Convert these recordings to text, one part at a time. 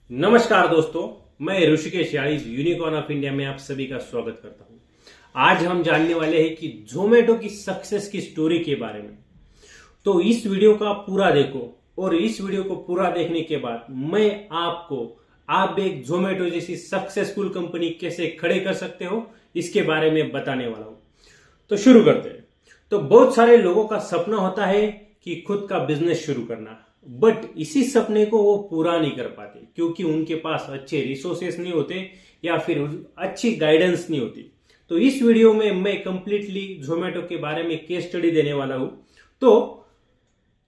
नमस्कार दोस्तों, मैं ऋषिकेश याड़ी यूनिकॉर्न ऑफ इंडिया में आप सभी का स्वागत करता हूं। आज हम जानने वाले हैं कि जोमेटो की सक्सेस की स्टोरी के बारे में। तो इस वीडियो का पूरा देखो और इस वीडियो को पूरा देखने के बाद मैं आप एक जोमेटो जैसी सक्सेसफुल कंपनी कैसे खड़े कर सकते हो इसके बारे में बताने वाला हूं। तो शुरू करते हैं। तो बहुत सारे लोगों का सपना होता है कि खुद का बिजनेस शुरू करना, बट इसी सपने को वो पूरा नहीं कर पाते क्योंकि उनके पास अच्छे रिसोर्सेस नहीं होते या फिर अच्छी गाइडेंस नहीं होती। तो इस वीडियो में मैं कंप्लीटली जोमेटो के बारे में केस स्टडी देने वाला हूं। तो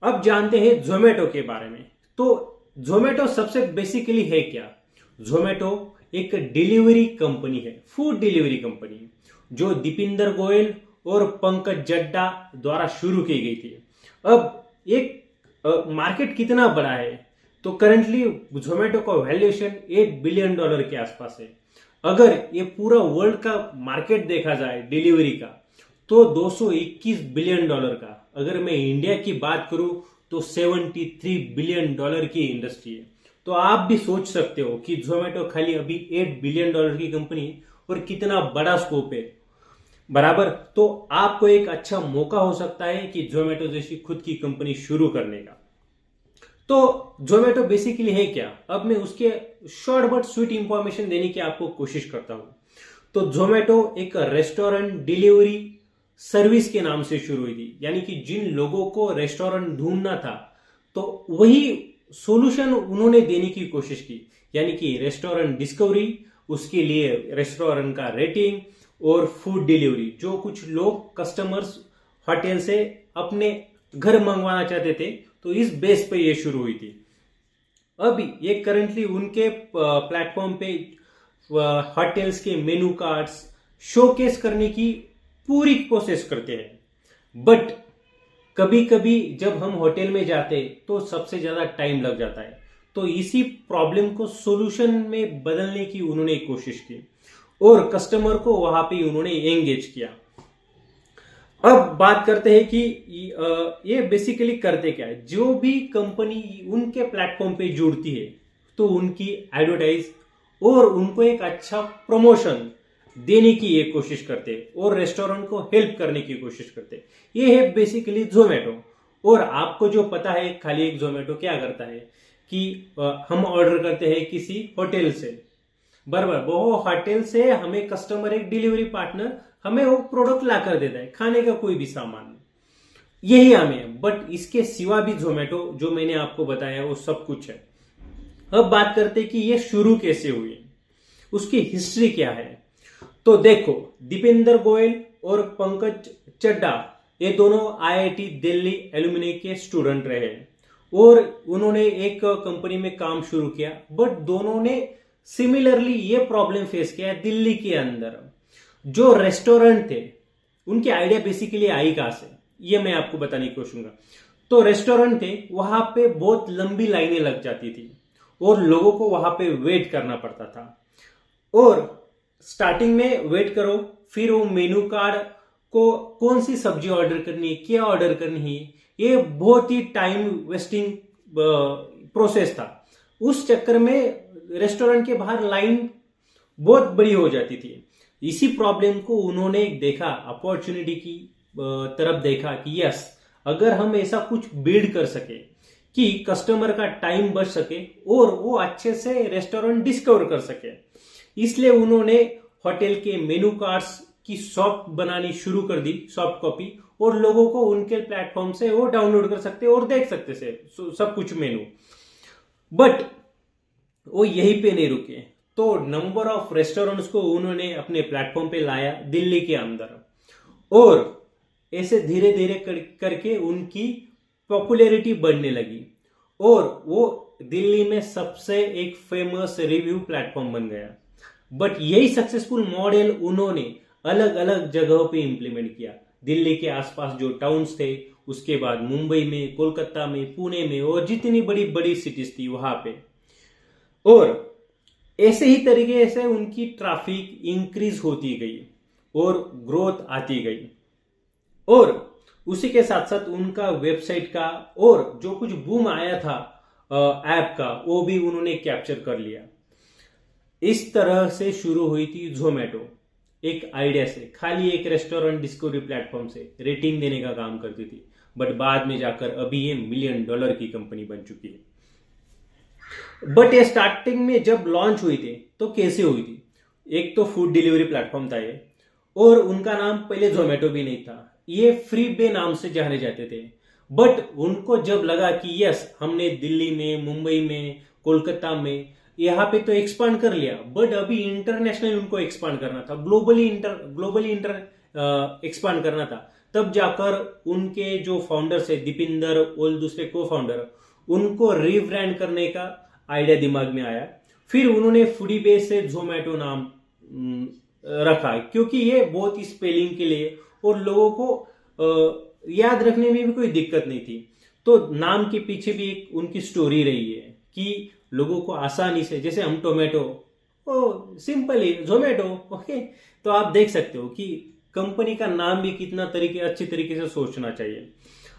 अब जानते हैं जोमेटो के बारे में। तो जोमेटो सबसे बेसिकली है क्या? जोमेटो एक डिलीवरी कंपनी है, फूड डिलीवरी कंपनी, जो दीपिंदर गोयल और पंकज जड्डा द्वारा शुरू की गई थी। अब एक मार्केट कितना बड़ा है? तो करंटली जोमेटो का वैल्यूएशन $8 बिलियन के आसपास है। अगर ये पूरा वर्ल्ड का मार्केट देखा जाए डिलीवरी का तो $221 बिलियन का। अगर मैं इंडिया की बात करूं तो $73 बिलियन की इंडस्ट्री है। तो आप भी सोच सकते हो कि जोमेटो खाली अभी $8 बिलियन की कंपनी है और कितना बड़ा स्कोप है बराबर। तो आपको एक अच्छा मौका हो सकता है कि जोमेटो जैसी खुद की कंपनी शुरू करने का। तो जोमेटो बेसिकली है क्या, अब मैं उसके शॉर्ट बट स्वीट इंफॉर्मेशन देने की आपको कोशिश करता हूं। तो जोमेटो एक रेस्टोरेंट डिलीवरी सर्विस के नाम से शुरू हुई थी, यानी कि जिन लोगों को रेस्टोरेंट ढूंढना था तो वही सॉल्यूशन उन्होंने देने की कोशिश की, यानी कि रेस्टोरेंट डिस्कवरी, उसके लिए रेस्टोरेंट का रेटिंग और फूड डिलीवरी। जो कुछ लोग कस्टमर्स होटल से अपने घर मंगवाना चाहते थे तो इस बेस पे ये शुरू हुई थी। अभी ये करंटली उनके प्लेटफॉर्म पे होटल्स के मेनू कार्ड्स शोकेस करने की पूरी कोशिश करते हैं। बट कभी कभी जब हम होटल में जाते तो सबसे ज्यादा टाइम लग जाता है। तो इसी प्रॉब्लम को सॉल्यूशन में बदलने की उन्होंने कोशिश की और कस्टमर को वहां पे उन्होंने एंगेज किया। अब बात करते हैं कि ये बेसिकली करते क्या है। जो भी कंपनी उनके प्लेटफॉर्म पे जुड़ती है तो उनकी एडवर्टाइज और उनको एक अच्छा प्रमोशन देने की ये कोशिश करते हैं और रेस्टोरेंट को हेल्प करने की कोशिश करते हैं। ये है बेसिकली जोमेटो। और आपको जो पता है, खाली एक जोमेटो क्या करता है कि हम ऑर्डर करते हैं किसी होटल से, बराबर, वो होटल से हमें कस्टमर एक डिलीवरी पार्टनर हमें वो प्रोडक्ट ला कर देता है, खाने का कोई भी सामान, यही हमें। बट इसके सिवा भी जोमेटो जो मैंने आपको बताया वो सब कुछ है। अब बात करते हैं कि ये शुरू कैसे हुई, उसकी हिस्ट्री क्या है। तो देखो, दीपेंद्र गोयल और पंकज चड्डा ये दोनों आईआईटी दिल्ली एलुमनी के स्टूडेंट रहे और उन्होंने एक कंपनी में काम शुरू किया। बट दोनों ने सिमिलरली ये प्रॉब्लम फेस किया दिल्ली के अंदर। जो रेस्टोरेंट थे उनके आइडिया बेसिकली आई कहां से, ये मैं आपको बताने की कोशिश करूंगा। तो रेस्टोरेंट थे, वहां पे बहुत लंबी लाइनें लग जाती थी और लोगों को वहां पे वेट करना पड़ता था। और स्टार्टिंग में वेट करो, फिर वो मेनू कार्ड को कौन सी सब्जी ऑर्डर करनी है, क्या ऑर्डर करनी है, ये बहुत ही टाइम वेस्टिंग प्रोसेस था। उस चक्कर में रेस्टोरेंट के बाहर लाइन बहुत बड़ी हो जाती थी। इसी प्रॉब्लम को उन्होंने देखा, अपॉर्चुनिटी की तरफ देखा कि यस, अगर हम ऐसा कुछ बिल्ड कर सके कि कस्टमर का टाइम बच सके और वो अच्छे से रेस्टोरेंट डिस्कवर कर सके, इसलिए उन्होंने होटल के मेनू कार्ड्स की सॉफ्ट बनानी शुरू कर दी, सॉफ्ट कॉपी, और लोगों को उनके प्लेटफॉर्म से वो डाउनलोड कर सकते और देख सकते थे सब कुछ मेनू। बट वो यहीं पे नहीं रुके, तो नंबर ऑफ रेस्टोरेंट्स को उन्होंने अपने प्लेटफॉर्म पे लाया दिल्ली के अंदर और ऐसे धीरे धीरे करके उनकी पॉपुलैरिटी बढ़ने लगी और वो दिल्ली में सबसे एक फेमस रिव्यू प्लेटफॉर्म बन गया। बट यही सक्सेसफुल मॉडल उन्होंने अलग अलग जगहों पे इंप्लीमेंट किया। दिल्ली के आसपास जो टाउन्स थे, उसके बाद मुंबई में, कोलकाता में, पुणे में और जितनी बड़ी बड़ी सिटीज थी वहां पे। और ऐसे ही तरीके से उनकी ट्रैफिक इंक्रीज होती गई और ग्रोथ आती गई। और उसी के साथ साथ उनका वेबसाइट का और जो कुछ बूम आया था ऐप का वो भी उन्होंने कैप्चर कर लिया। इस तरह से शुरू हुई थी जोमेटो, एक आइडिया से, खाली एक रेस्टोरेंट डिस्कवरी प्लेटफॉर्म से रेटिंग देने का काम करती थी, बट बाद में जाकर अभी ये $1 मिलियन की कंपनी बन चुकी है। बट ये स्टार्टिंग में जब लॉन्च हुई थी तो कैसे हुई थी? एक तो फूड डिलीवरी प्लेटफॉर्म था ये, और उनका नाम पहले जोमेटो भी नहीं था, ये फ्री बे नाम से जाने जाते थे। बट उनको जब लगा कि यस, हमने दिल्ली में, मुंबई में, कोलकाता में यहाँ पे तो एक्सपांड कर लिया, बट अभी इंटरनेशनल उनको एक्सपांड करना था, ग्लोबली एक्सपांड करना था, तब जाकर उनके जो फाउंडर्स है दीपिंदर और दूसरे को फाउंडर, उनको रीब्रांड करने का आइडिया दिमाग में आया। फिर उन्होंने फूडी बेस से जोमेटो नाम रखा, क्योंकि ये बहुत ही स्पेलिंग के लिए और लोगों को याद रखने में भी कोई दिक्कत नहीं थी। तो नाम के पीछे भी एक उनकी स्टोरी रही है कि लोगों को आसानी से, जैसे हम टोमेटो, ओ सिंपली जोमेटो, ओके। तो आप देख सकते हो कि कंपनी का नाम भी कितना अच्छी तरीके से सोचना चाहिए।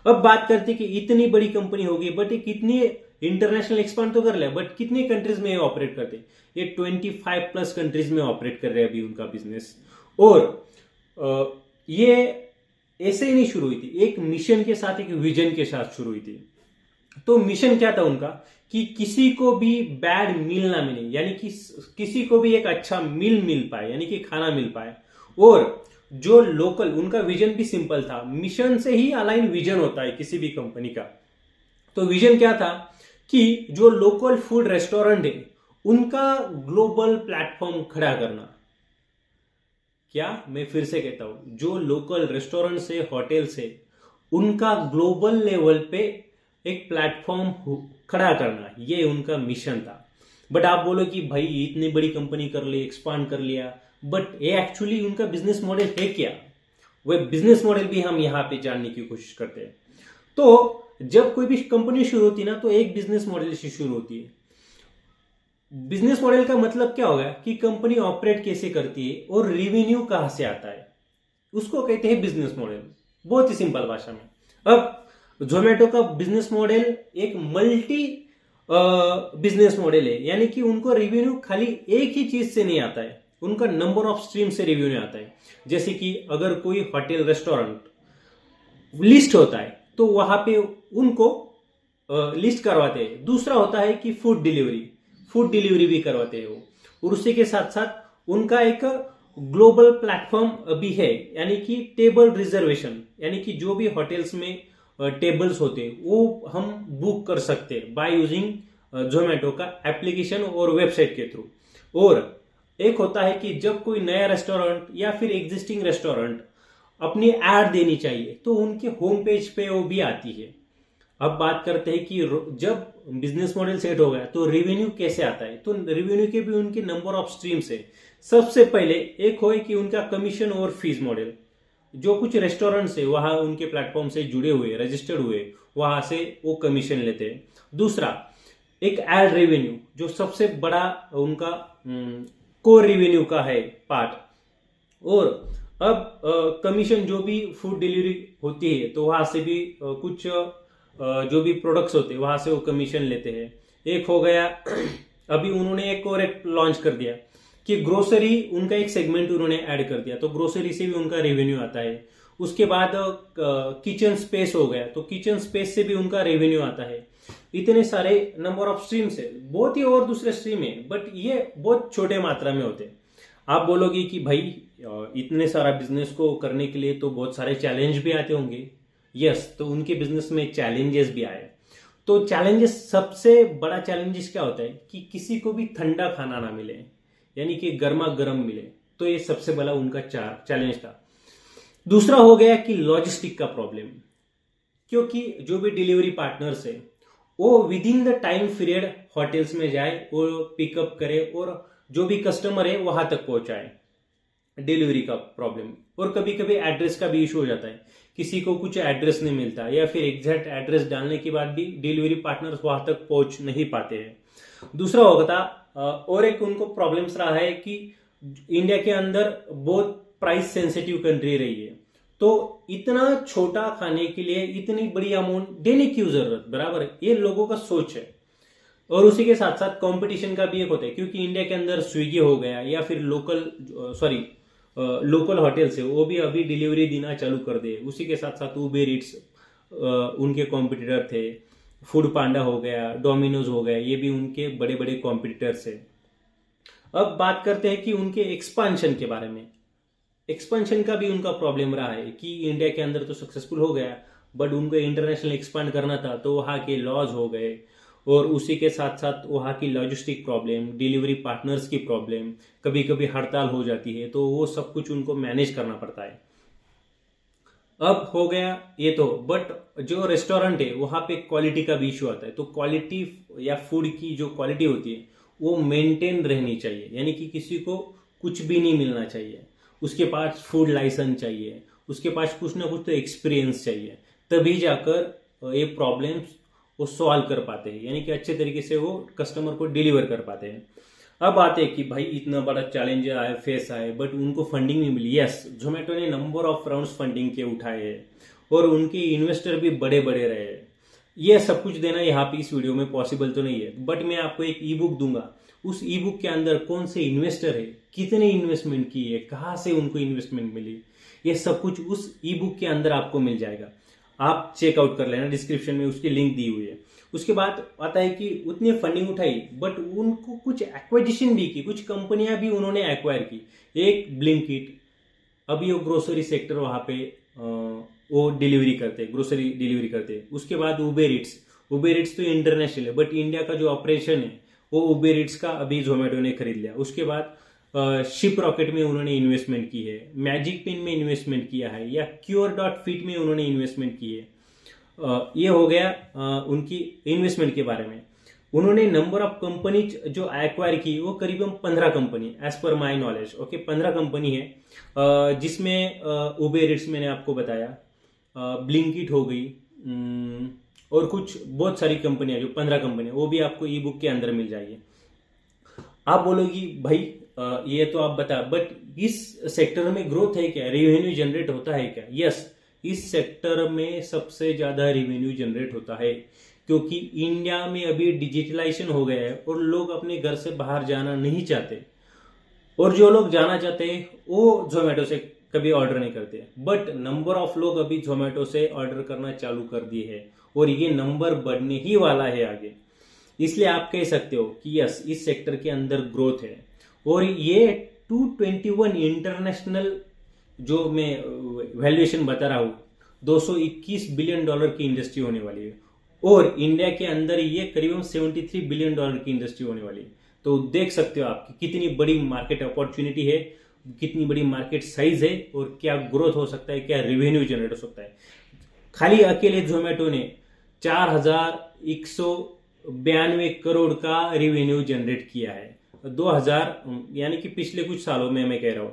अब बात करते कि इतनी बड़ी कंपनी होगी, बट ये कितनी इंटरनेशनल एक्सपांड तो कर लिया, बट कितनी कंट्रीज में ऑपरेट करते? ये 25+ कंट्रीज में ऑपरेट कर रहे हैं अभी उनका बिजनेस। और ये ऐसे ही नहीं शुरू हुई थी, एक मिशन के साथ, एक विजन के साथ शुरू हुई थी। तो मिशन क्या था उनका कि किसी को भी बैड मील ना मिले, यानी कि किसी को भी एक अच्छा मील मिल पाए, यानी कि खाना मिल पाए। और जो लोकल, उनका विजन भी सिंपल था, मिशन से ही अलाइन विजन होता है किसी भी कंपनी का। तो विजन क्या था कि जो लोकल फूड रेस्टोरेंट है उनका ग्लोबल प्लेटफॉर्म खड़ा करना। क्या, मैं फिर से कहता हूं, जो लोकल रेस्टोरेंट से, होटल से, उनका ग्लोबल लेवल पे एक प्लेटफॉर्म खड़ा करना, ये उनका मिशन था। बट आप बोलो कि भाई इतनी बड़ी कंपनी कर ली, एक्सपांड कर लिया, बट ये एक्चुअली उनका बिजनेस मॉडल है क्या? वह बिजनेस मॉडल भी हम यहाँ पे जानने की कोशिश करते हैं। तो जब कोई भी कंपनी शुरू होती है ना, तो एक बिजनेस मॉडल से शुरू होती है। बिजनेस मॉडल का मतलब क्या होगा कि कंपनी ऑपरेट कैसे करती है और रेवेन्यू कहां से आता है, उसको कहते हैं बिजनेस मॉडल, बहुत ही सिंपल भाषा में। अब जोमेटो का बिजनेस मॉडल एक मल्टी बिजनेस मॉडल है, यानी कि उनको रेवेन्यू खाली एक ही चीज से नहीं आता है, उनका नंबर ऑफ स्ट्रीम से रेवेन्यू आता है। जैसे कि अगर कोई होटल रेस्टोरेंट लिस्ट होता है तो वहां पे उनको लिस्ट करवाते हैं। दूसरा होता है कि फूड डिलीवरी भी करवाते हैं वो, और उसी के साथ साथ उनका एक ग्लोबल प्लेटफॉर्म भी है, यानी कि टेबल रिजर्वेशन, यानी कि जो भी होटल्स में टेबल्स होते हैं वो हम बुक कर सकते हैं बाय यूजिंग जोमेटो का एप्लीकेशन और वेबसाइट के थ्रू। और एक होता है कि जब कोई नया रेस्टोरेंट या फिर एग्जिस्टिंग रेस्टोरेंट अपनी ऐड देनी चाहिए तो उनके होम पेज पे वो भी आती है। अब बात करते हैं कि जब बिजनेस मॉडल सेट हो गया तो रेवेन्यू कैसे आता है। तो रेवेन्यू के भी उनके नंबर ऑफ स्ट्रीम्स है। सबसे पहले एक हो कि उनका कमीशन और फीस मॉडल, जो कुछ रेस्टोरेंट्स है वहां उनके प्लेटफॉर्म से जुड़े हुए, रजिस्टर्ड हुए, वहां से वो कमीशन लेते हैं। दूसरा एक एड रेवेन्यू, जो सबसे बड़ा उनका कोर रेवेन्यू का है पार्ट। और अब कमीशन जो भी फूड डिलीवरी होती है तो वहां से भी कुछ जो भी प्रोडक्ट्स होते हैं वहां से वो कमीशन लेते हैं। एक हो गया अभी उन्होंने एक और एक लॉन्च कर दिया कि ग्रोसरी, उनका एक सेगमेंट उन्होंने ऐड कर दिया, तो ग्रोसरी से भी उनका रेवेन्यू आता है। उसके बाद किचन स्पेस हो गया, तो किचन स्पेस से भी उनका रेवेन्यू आता है। इतने सारे नंबर ऑफ स्ट्रीम्स है, बहुत ही और दूसरे स्ट्रीम है, बट ये बहुत छोटे मात्रा में होते हैं। आप बोलोगे कि भाई इतने सारा बिजनेस को करने के लिए तो बहुत सारे चैलेंज भी आते होंगे। यस, तो उनके बिजनेस में चैलेंजेस भी आए। तो चैलेंजेस, सबसे बड़ा चैलेंजेस क्या होता है कि किसी को भी ठंडा खाना ना मिले, यानी कि गर्मा गर्म मिले। तो ये सबसे बड़ा उनका चैलेंज था। दूसरा हो गया कि लॉजिस्टिक का प्रॉब्लम, क्योंकि जो भी डिलीवरी पार्टनर्स है वो with in the time period hotels में जाए और पिकअप करे और जो भी कस्टमर है वहां तक पहुंचाए। डिलीवरी का प्रॉब्लम, और कभी कभी एड्रेस का भी इशू हो जाता है, किसी को कुछ एड्रेस नहीं मिलता या फिर एग्जैक्ट एड्रेस डालने के बाद भी डिलीवरी पार्टनर्स वहां तक पहुंच नहीं पाते हैं। दूसरा होता और एक उनको प्रॉब्लम्स रहा है कि इंडिया के अंदर बहुत प्राइस सेंसिटिव कंट्री रही है, तो इतना छोटा खाने के लिए इतनी बड़ी अमाउंट देने की जरूरत, बराबर है, ये लोगों का सोच है। और उसी के साथ साथ कंपटीशन का भी एक होता है, क्योंकि इंडिया के अंदर स्विगी हो गया या फिर लोकल होटल्स है वो भी अभी डिलीवरी देना चालू कर दे। उसी के साथ साथ उबेर ईट्स उनके कॉम्पिटिटर थे, फूड पांडा हो गया, डोमिनोज हो गया, ये भी उनके बड़े बड़े कॉम्पिटिटर्स है। अब बात करते हैं कि उनके एक्सपांशन के बारे में। एक्सपांशन का भी उनका प्रॉब्लम रहा है कि इंडिया के अंदर तो सक्सेसफुल हो गया, बट उनको इंटरनेशनल एक्सपांड करना था तो वहाँ के लॉज हो गए, और उसी के साथ साथ वहाँ की लॉजिस्टिक प्रॉब्लम, डिलीवरी पार्टनर्स की प्रॉब्लम, कभी कभी हड़ताल हो जाती है, तो वो सब कुछ उनको मैनेज करना पड़ता है। अब हो गया ये तो, बट जो रेस्टोरेंट है वहाँ पे क्वालिटी का भी इशू आता है। तो क्वालिटी या फूड की जो क्वालिटी होती है वो मेंटेन रहनी चाहिए, यानी कि किसी को कुछ भी नहीं मिलना चाहिए, उसके पास फूड लाइसेंस चाहिए, उसके पास कुछ ना कुछ तो एक्सपीरियंस चाहिए, तभी जाकर ये प्रॉब्लम्स वो सॉल्व कर पाते हैं, यानी कि अच्छे तरीके से वो कस्टमर को डिलीवर कर पाते हैं। अब आते हैं कि भाई इतना बड़ा चैलेंज आए, फेस आए, बट उनको फंडिंग नहीं मिली। यस, जोमेटो ने नंबर ऑफ राउंड्स फंडिंग के उठाए हैं और उनके इन्वेस्टर भी बड़े बड़े रहे हैं। ये सब कुछ देना यहाँ पे इस वीडियो में पॉसिबल तो नहीं है, बट मैं आपको एक ई बुक दूंगा। उस ई बुक के अंदर कौन से इन्वेस्टर है, कितने इन्वेस्टमेंट की है, कहाँ से उनको इन्वेस्टमेंट मिली, ये सब कुछ उस ई बुक के अंदर आपको मिल जाएगा। आप चेकआउट कर लेना, डिस्क्रिप्शन में उसकी लिंक दी हुई है। उसके बाद आता है कि उतनी फंडिंग उठाई, बट उनको कुछ एक्वाजिशन भी की, कुछ कंपनियां भी उन्होंने एक्वायर की। एक ब्लिंकिट, अभी वो ग्रोसरी सेक्टर वहां पे वो डिलीवरी करते, ग्रोसरी डिलीवरी करते। उसके बाद उबेर ईट्स तो इंटरनेशनल है, बट इंडिया का जो ऑपरेशन है वो उबेर ईट्स का अभी जोमेटो ने खरीद लिया। उसके बाद शिप रॉकेट में उन्होंने इन्वेस्टमेंट की है, मैजिक पिन में इन्वेस्टमेंट किया है, या Cure.fit में उन्होंने इन्वेस्टमेंट की है। ये हो गया उनकी इन्वेस्टमेंट के बारे में। उन्होंने नंबर ऑफ कंपनी जो एक्वायर की वो करीबन 15 company, as per my knowledge, okay 15 company है, जिसमें उबेर ईट्स मैंने आपको बताया, ब्लिंकिट हो गई, और कुछ बहुत सारी कंपनियां, जो 15 कंपनियां, वो भी आपको ई बुक के अंदर मिल जाएगी। आप बोलोगी भाई ये तो आप बता, बट इस सेक्टर में ग्रोथ है क्या, रेवेन्यू जनरेट होता है क्या? यस, इस सेक्टर में सबसे ज्यादा रेवेन्यू जनरेट होता है, क्योंकि इंडिया में अभी डिजिटलाइजेशन हो गया है और लोग अपने घर से बाहर जाना नहीं चाहते, और जो लोग जाना चाहते हैं वो जोमेटो से कभी ऑर्डर नहीं करते, बट नंबर ऑफ लोग अभी जोमेटो से ऑर्डर करना चालू कर दिए है, और ये नंबर बढ़ने ही वाला है आगे। इसलिए आप कह सकते हो कि यस, इस सेक्टर के अंदर ग्रोथ है। और ये 221 इंटरनेशनल, जो मैं वैल्यूएशन बता रहा हूं, $221 बिलियन की इंडस्ट्री होने वाली है, और इंडिया के अंदर ये करीबन $73 बिलियन की इंडस्ट्री होने वाली है। तो देख सकते हो आप कि कितनी बड़ी मार्केट अपॉर्चुनिटी है, कितनी बड़ी मार्केट साइज है, और क्या ग्रोथ हो सकता है, क्या रेवेन्यू जनरेट हो सकता है। खाली अकेले जोमेटो ने 4192 करोड़ का रेवेन्यू जनरेट किया है 2000, यानी कि पिछले कुछ सालों में मैं कह रहा हूं।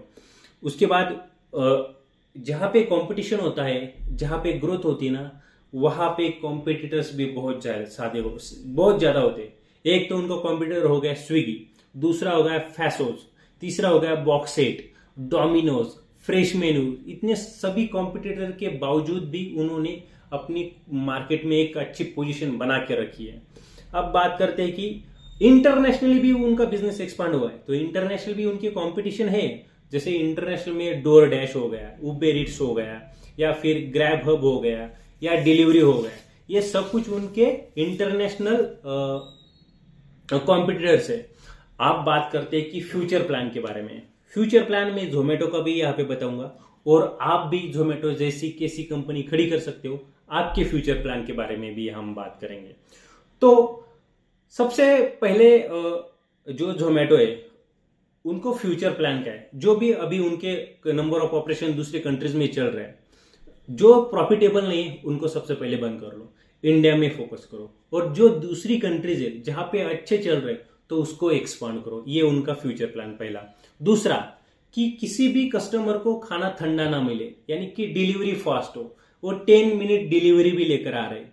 उसके बाद जहां पे कंपटीशन होता है, जहां पे ग्रोथ होती है ना, वहां पे कॉम्पिटिटर्स भी बहुत ज्यादा होते हैं। एक तो उनका कॉम्पिटिटर हो गया स्विगी, दूसरा हो गया फैसोज, तीसरा हो गया बॉक्सेट, डोमिनोज, फ्रेश मेनू। इतने सभी कॉम्पिटिटर के बावजूद भी उन्होंने अपनी मार्केट में एक अच्छी पोजीशन बना के रखी है। अब बात करते हैं कि इंटरनेशनली भी उनका बिजनेस एक्सपांड हुआ है, तो इंटरनेशनल भी उनके कंपटीशन है। जैसे इंटरनेशनल में डोर डैश हो गया, उबेर ईट्स हो गया, या फिर ग्रैब हब हो गया, या डिलीवरी हो गया, ये सब कुछ उनके इंटरनेशनल कॉम्पिटिटर्स है। आप बात करते हैं कि फ्यूचर प्लान के बारे में। फ्यूचर प्लान में जोमेटो का भी यहाँ पे बताऊंगा, और आप भी जोमेटो जैसी कैसी कंपनी खड़ी कर सकते हो, आपके फ्यूचर प्लान के बारे में भी हम बात करेंगे। तो सबसे पहले जो जोमेटो है उनको फ्यूचर प्लान क्या है, जो भी अभी उनके नंबर ऑफ ऑपरेशन दूसरे कंट्रीज में चल रहा है, जो प्रॉफिटेबल नहीं है उनको सबसे पहले बंद कर लो, इंडिया में फोकस करो, और जो दूसरी कंट्रीज है जहां पे अच्छे चल रहे तो उसको एक्सपांड करो। ये उनका फ्यूचर प्लान पहला। दूसरा, कि किसी भी कस्टमर को खाना ठंडा ना मिले, यानी कि डिलीवरी फास्ट हो, वो 10 मिनट डिलीवरी भी लेकर आ रहे।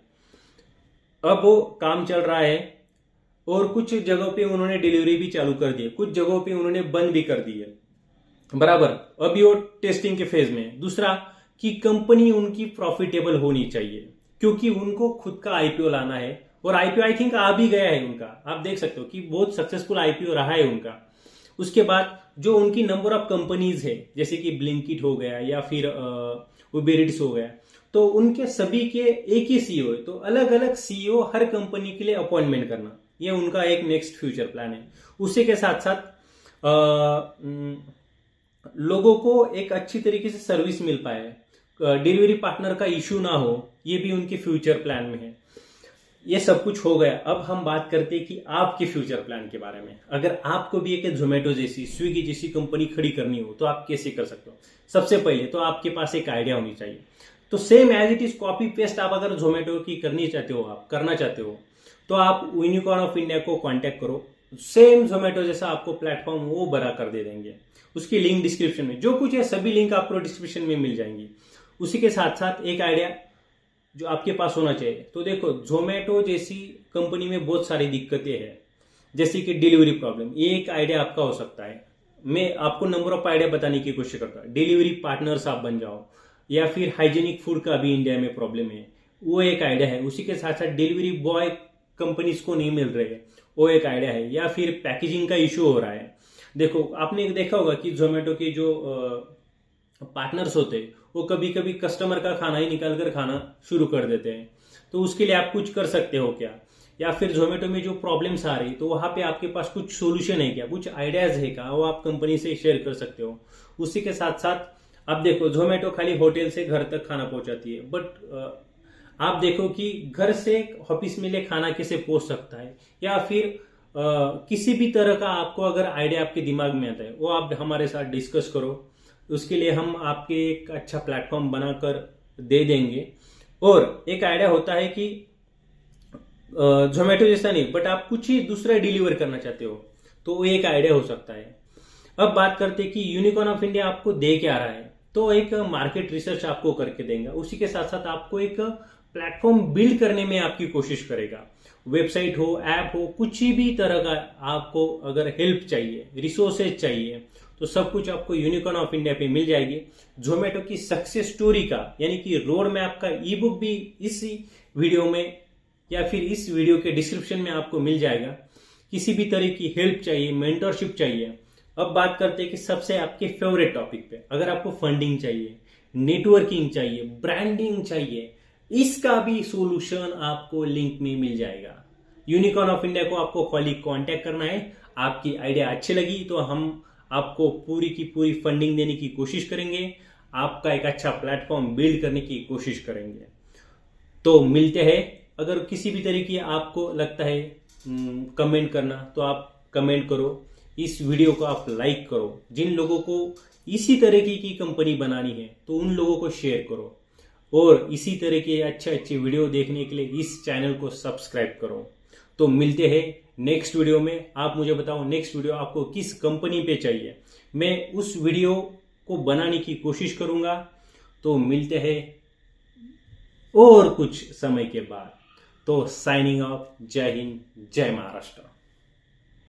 अब वो काम चल रहा है, और कुछ जगहों पे उन्होंने डिलीवरी भी चालू कर दी है, कुछ जगहों पे उन्होंने बंद भी कर दी है, बराबर। अभी वो टेस्टिंग के फेज में। दूसरा, कि कंपनी उनकी प्रॉफिटेबल होनी चाहिए, क्योंकि उनको खुद का आईपीओ लाना है, और आईपीओ आई थिंक आ भी गया है उनका, आप देख सकते हो कि बहुत सक्सेसफुल आईपीओ रहा है उनका। उसके बाद जो उनकी नंबर ऑफ कंपनीज है, जैसे कि ब्लिंकिट हो गया या फिर उबर ईट्स हो गया, तो उनके सभी के एक ही सीईओ है, तो अलग अलग सीईओ हर कंपनी के लिए अपॉइंटमेंट करना, ये उनका एक नेक्स्ट फ्यूचर प्लान है। उसी के साथ साथ लोगों को एक अच्छी तरीके से सर्विस मिल पाए, डिलीवरी पार्टनर का इश्यू ना हो, ये भी उनके फ्यूचर प्लान में है। ये सब कुछ हो गया, अब हम बात करते हैं कि आपके फ्यूचर प्लान के बारे में। अगर आपको भी एक जोमेटो जैसी, स्विगी जैसी कंपनी खड़ी करनी हो तो आप कैसे कर सकते हो? सबसे पहले तो आपके पास एक आइडिया होनी चाहिए। तो same as it is copy paste आप अगर जोमेटो की करना चाहते हो तो आप यूनिकॉर्न ऑफ इंडिया को कांटेक्ट करो। सेम जोमेटो जैसा आपको प्लेटफॉर्म वो बना कर दे देंगे। उसकी लिंक डिस्क्रिप्शन में, जो कुछ है सभी लिंक आपको डिस्क्रिप्शन में मिल जाएंगी। उसी के साथ साथ एक आइडिया जो आपके पास होना चाहिए, तो देखो जोमेटो जैसी कंपनी में बहुत सारी दिक्कतें हैं, जैसे कि डिलीवरी प्रॉब्लम, ये एक आइडिया आपका हो सकता है। मैं आपको नंबर ऑफ आइडिया बताने की कोशिश करता हूँ। डिलीवरी पार्टनर्स आप बन जाओ, या फिर हाइजीनिक फूड का भी इंडिया में प्रॉब्लम है, वो एक आइडिया है। उसी के साथ साथ डिलीवरी बॉय कंपनीज को नहीं मिल रहे, वो एक आइडिया है। या फिर पैकेजिंग का इश्यू हो रहा है। देखो आपने देखा होगा कि जोमेटो के जो पार्टनर्स होते हैं वो कभी कभी कस्टमर का खाना ही निकाल कर खाना शुरू कर देते हैं, तो उसके लिए आप कुछ कर सकते हो क्या? या फिर जोमेटो में जो प्रॉब्लम्स आ रही तो वहां पे आपके पास कुछ सोल्यूशन है क्या, कुछ आइडियाज है क्या, वो आप कंपनी से शेयर कर सकते हो। उसी के साथ साथ आप देखो जोमेटो खाली होटल से घर तक खाना पहुंचाती है, बट आप देखो कि घर से ऑफिस में ले खाना कैसे पहुंच सकता है, या फिर किसी भी तरह का आपको अगर आइडिया आपके दिमाग में आता है वो आप हमारे साथ डिस्कस करो। उसके लिए हम आपके एक अच्छा प्लेटफॉर्म बनाकर दे देंगे। और एक आइडिया होता है कि जोमेटो जैसा नहीं, बट आप कुछ ही दूसरा डिलीवर करना चाहते हो, तो वो एक आइडिया हो सकता है। अब बात करते हैं कि यूनिकॉर्न ऑफ इंडिया आपको दे क्या रहा है, तो एक मार्केट रिसर्च आपको करके देगा। उसी के साथ साथ आपको एक प्लेटफॉर्म बिल्ड करने में आपकी कोशिश करेगा। वेबसाइट हो, ऐप हो, कुछ भी तरह का आपको अगर हेल्प चाहिए, रिसोर्सेज चाहिए, तो सब कुछ आपको यूनिकॉर्न ऑफ इंडिया पे मिल जाएगी। जोमेटो की सक्सेस स्टोरी का यानी कि रोड मैप का ई बुक भी इसी वीडियो में या फिर इस वीडियो के डिस्क्रिप्शन में आपको मिल जाएगा। किसी भी तरह की हेल्प चाहिए, मेंटरशिप चाहिए। अब बात करते हैं कि सबसे आपके फेवरेट टॉपिक पे, अगर आपको फंडिंग चाहिए, नेटवर्किंग चाहिए, ब्रांडिंग चाहिए, इसका भी सोल्यूशन आपको लिंक में मिल जाएगा। यूनिकॉर्न ऑफ इंडिया को आपको खाली कांटेक्ट करना है। आपकी आइडिया अच्छी लगी तो हम आपको पूरी की पूरी फंडिंग देने की कोशिश करेंगे, आपका एक अच्छा प्लेटफॉर्म बिल्ड करने की कोशिश करेंगे। तो मिलते हैं। अगर किसी भी तरीके आपको लगता है कमेंट करना, तो आप कमेंट करो। इस वीडियो को आप लाइक करो। जिन लोगों को इसी तरीके की कंपनी बनानी है तो उन लोगों को शेयर करो, और इसी तरह के अच्छे अच्छे वीडियो देखने के लिए इस चैनल को सब्सक्राइब करो। तो मिलते हैं नेक्स्ट वीडियो में। आप मुझे बताओ नेक्स्ट वीडियो आपको किस कंपनी पे चाहिए, मैं उस वीडियो को बनाने की कोशिश करूंगा। तो मिलते हैं और कुछ समय के बाद। तो साइनिंग ऑफ। जय हिंद, जय महाराष्ट्र।